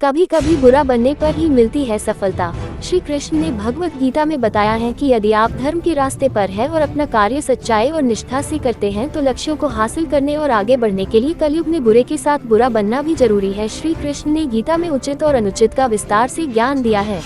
कभी कभी बुरा बनने पर ही मिलती है सफलता। श्री कृष्ण ने भगवत गीता में बताया है कि यदि आप धर्म के रास्ते पर हैं और अपना कार्य सच्चाई और निष्ठा से करते हैं तो लक्ष्यों को हासिल करने और आगे बढ़ने के लिए कलयुग में बुरे के साथ बुरा बनना भी जरूरी है। श्री कृष्ण ने गीता में उचित और अनुचित का विस्तार से ज्ञान दिया है।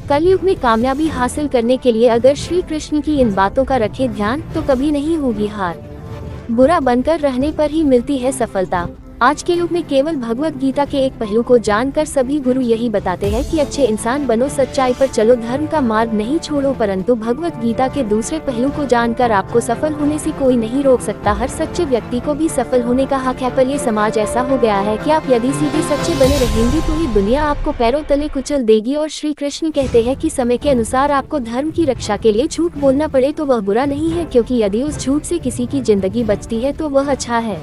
कलयुग में कामयाबी हासिल करने के लिए अगर श्री कृष्ण की इन बातों का रखें ध्यान तो कभी नहीं होगी हार। बुरा बनकर रहने पर ही मिलती है सफलता। आज के युग में केवल भगवत गीता के एक पहलू को जानकर सभी गुरु यही बताते हैं कि अच्छे इंसान बनो, सच्चाई पर चलो, धर्म का मार्ग नहीं छोड़ो। परंतु भगवत गीता के दूसरे पहलू को जानकर आपको सफल होने से कोई नहीं रोक सकता। हर सच्चे व्यक्ति को भी सफल होने का हक है, पर ये समाज ऐसा हो गया है कि आप यदि सीधे सच्चे बने रहेंगे तो ही दुनिया आपको पैरों तले कुचल देगी। और श्री कृष्ण कहते हैं कि समय के अनुसार आपको धर्म की रक्षा के लिए झूठ बोलना पड़े तो वह बुरा नहीं है, क्योंकि यदि उस झूठ से किसी की जिंदगी बचती है तो वह अच्छा है।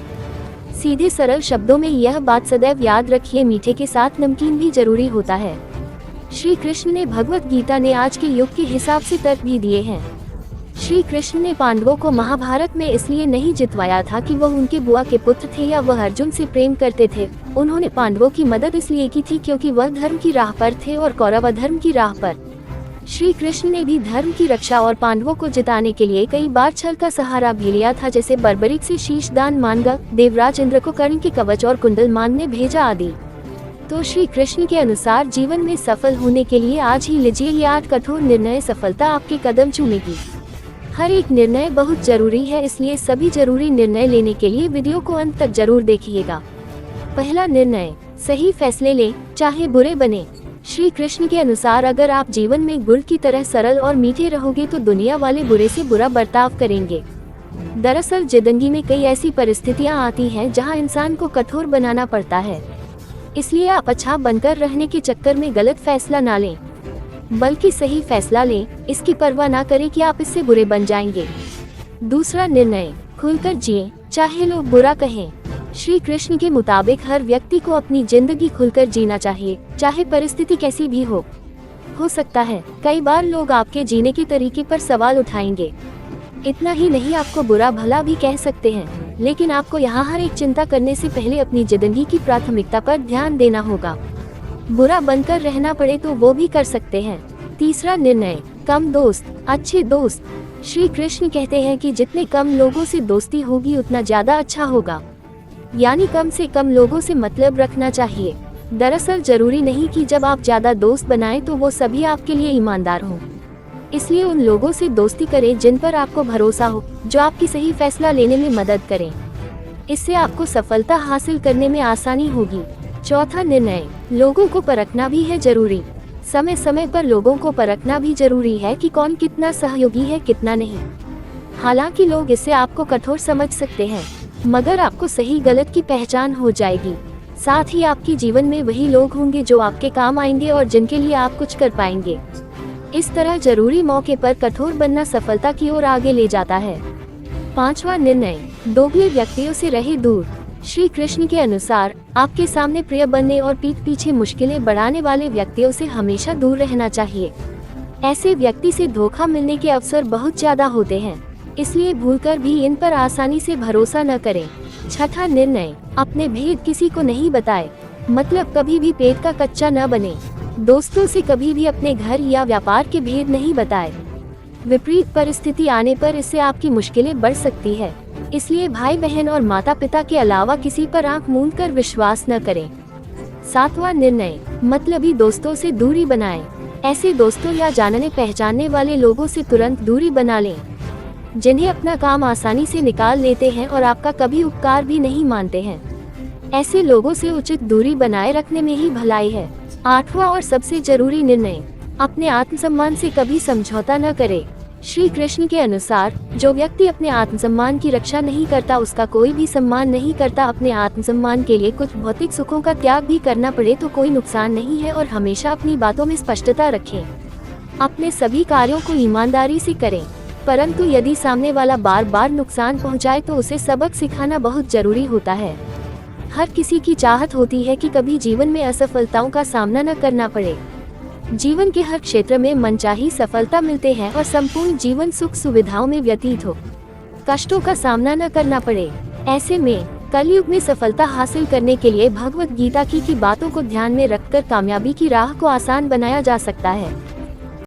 सीधे सरल शब्दों में यह बात सदैव याद रखिए, मीठे के साथ नमकीन भी जरूरी होता है। श्री कृष्ण ने भगवत गीता ने आज के युग के हिसाब से तर्क भी दिए हैं। श्री कृष्ण ने पांडवों को महाभारत में इसलिए नहीं जितवाया था कि वह उनके बुआ के पुत्र थे या वह अर्जुन से प्रेम करते थे। उन्होंने पांडवों की मदद इसलिए की थी क्योंकि वह धर्म की राह पर थे और कौरव अधर्म की राह पर। श्री कृष्ण ने भी धर्म की रक्षा और पांडवों को जिताने के लिए कई बार छल का सहारा भी लिया था, जैसे बर्बरीक से शीशदान मांगा, देवराज इंद्र को कर्ण के कवच और कुंडल मांगने भेजा आदि। तो श्री कृष्ण के अनुसार जीवन में सफल होने के लिए आज ही लीजिए ये 8 कठोर निर्णय, सफलता आपके कदम चूमेगी। हर एक निर्णय बहुत जरूरी है, इसलिए सभी जरूरी निर्णय लेने के लिए वीडियो को अंत तक जरूर देखिएगा। पहला निर्णय, सही फैसले लें चाहे बुरे बने। श्री कृष्ण के अनुसार अगर आप जीवन में गुड़ की तरह सरल और मीठे रहोगे तो दुनिया वाले बुरे से बुरा बर्ताव करेंगे। दरअसल जिंदगी में कई ऐसी परिस्थितियां आती हैं जहां इंसान को कठोर बनाना पड़ता है, इसलिए आप अच्छा बनकर रहने के चक्कर में गलत फैसला ना लें, बल्कि सही फैसला लें। इसकी परवाह ना करें कि आप इससे बुरे बन जाएंगे। दूसरा निर्णय, खुलकर जिएं चाहे लोग बुरा कहें। श्री कृष्ण के मुताबिक हर व्यक्ति को अपनी जिंदगी खुलकर जीना चाहिए, चाहे परिस्थिति कैसी भी हो सकता है कई बार लोग आपके जीने के तरीके पर सवाल उठाएंगे। इतना ही नहीं, आपको बुरा भला भी कह सकते हैं, लेकिन आपको यहाँ हर एक चिंता करने से पहले अपनी जिंदगी की प्राथमिकता पर ध्यान देना होगा। बुरा बनकर रहना पड़े तो वो भी कर सकते हैं। तीसरा निर्णय, कम दोस्त अच्छे दोस्त। श्री कृष्ण कहते हैं कि जितने कम लोगों से दोस्ती होगी उतना ज्यादा अच्छा होगा, यानी कम से कम लोगों से मतलब रखना चाहिए। दरअसल जरूरी नहीं कि जब आप ज्यादा दोस्त बनाएं तो वो सभी आपके लिए ईमानदार हों। इसलिए उन लोगों से दोस्ती करें जिन पर आपको भरोसा हो, जो आपकी सही फैसला लेने में मदद करें। इससे आपको सफलता हासिल करने में आसानी होगी। चौथा निर्णय, लोगों को परखना भी है जरूरी। समय समय पर लोगों को परखना भी जरूरी है कि कौन कितना सहयोगी है कितना नहीं। हालांकि लोग इससे आपको कठोर समझ सकते हैं, मगर आपको सही गलत की पहचान हो जाएगी। साथ ही आपके जीवन में वही लोग होंगे जो आपके काम आएंगे और जिनके लिए आप कुछ कर पाएंगे। इस तरह जरूरी मौके पर कठोर बनना सफलता की ओर आगे ले जाता है। पांचवा निर्णय, दोगले व्यक्तियों से रहे दूर। श्री कृष्ण के अनुसार आपके सामने प्रिय बनने और पीठ पीछे मुश्किलें बढ़ाने वाले व्यक्तियों से हमेशा दूर रहना चाहिए। ऐसे व्यक्ति से धोखा मिलने के अवसर बहुत ज्यादा होते हैं, इसलिए भूलकर भी इन पर आसानी से भरोसा न करें। छठा निर्णय, अपने भेद किसी को नहीं बताएं। मतलब कभी भी पेट का कच्चा न बने। दोस्तों से कभी भी अपने घर या व्यापार के भेद नहीं बताएं। विपरीत परिस्थिति आने पर इससे आपकी मुश्किलें बढ़ सकती है, इसलिए भाई बहन और माता पिता के अलावा किसी पर आंख मूंद कर विश्वास न करें। सातवां निर्णय, मतलबी दोस्तों से दूरी बनाएं। ऐसे दोस्तों या जानने पहचानने वाले लोगों से तुरंत दूरी बना लें, जिन्हें अपना काम आसानी से निकाल लेते हैं और आपका कभी उपकार भी नहीं मानते हैं। ऐसे लोगों से उचित दूरी बनाए रखने में ही भलाई है। आठवां और सबसे जरूरी निर्णय, अपने आत्मसम्मान से कभी समझौता न करे। श्री कृष्ण के अनुसार जो व्यक्ति अपने आत्मसम्मान की रक्षा नहीं करता उसका कोई भी सम्मान नहीं करता। अपने आत्मसम्मान के लिए कुछ भौतिक सुखों का त्याग भी करना पड़े तो कोई नुकसान नहीं है, और हमेशा अपनी बातों में स्पष्टता रखें। अपने सभी कार्यों को ईमानदारी से करें, परंतु यदि सामने वाला बार बार नुकसान पहुंचाए तो उसे सबक सिखाना बहुत जरूरी होता है। हर किसी की चाहत होती है कि कभी जीवन में असफलताओं का सामना न करना पड़े। जीवन के हर क्षेत्र में मनचाही सफलता मिलते हैं और संपूर्ण जीवन सुख सुविधाओं में व्यतीत हो, कष्टों का सामना न करना पड़े। ऐसे में कलयुग में सफलता हासिल करने के लिए भगवत गीता की बातों को ध्यान में रखकर कामयाबी की राह को आसान बनाया जा सकता है।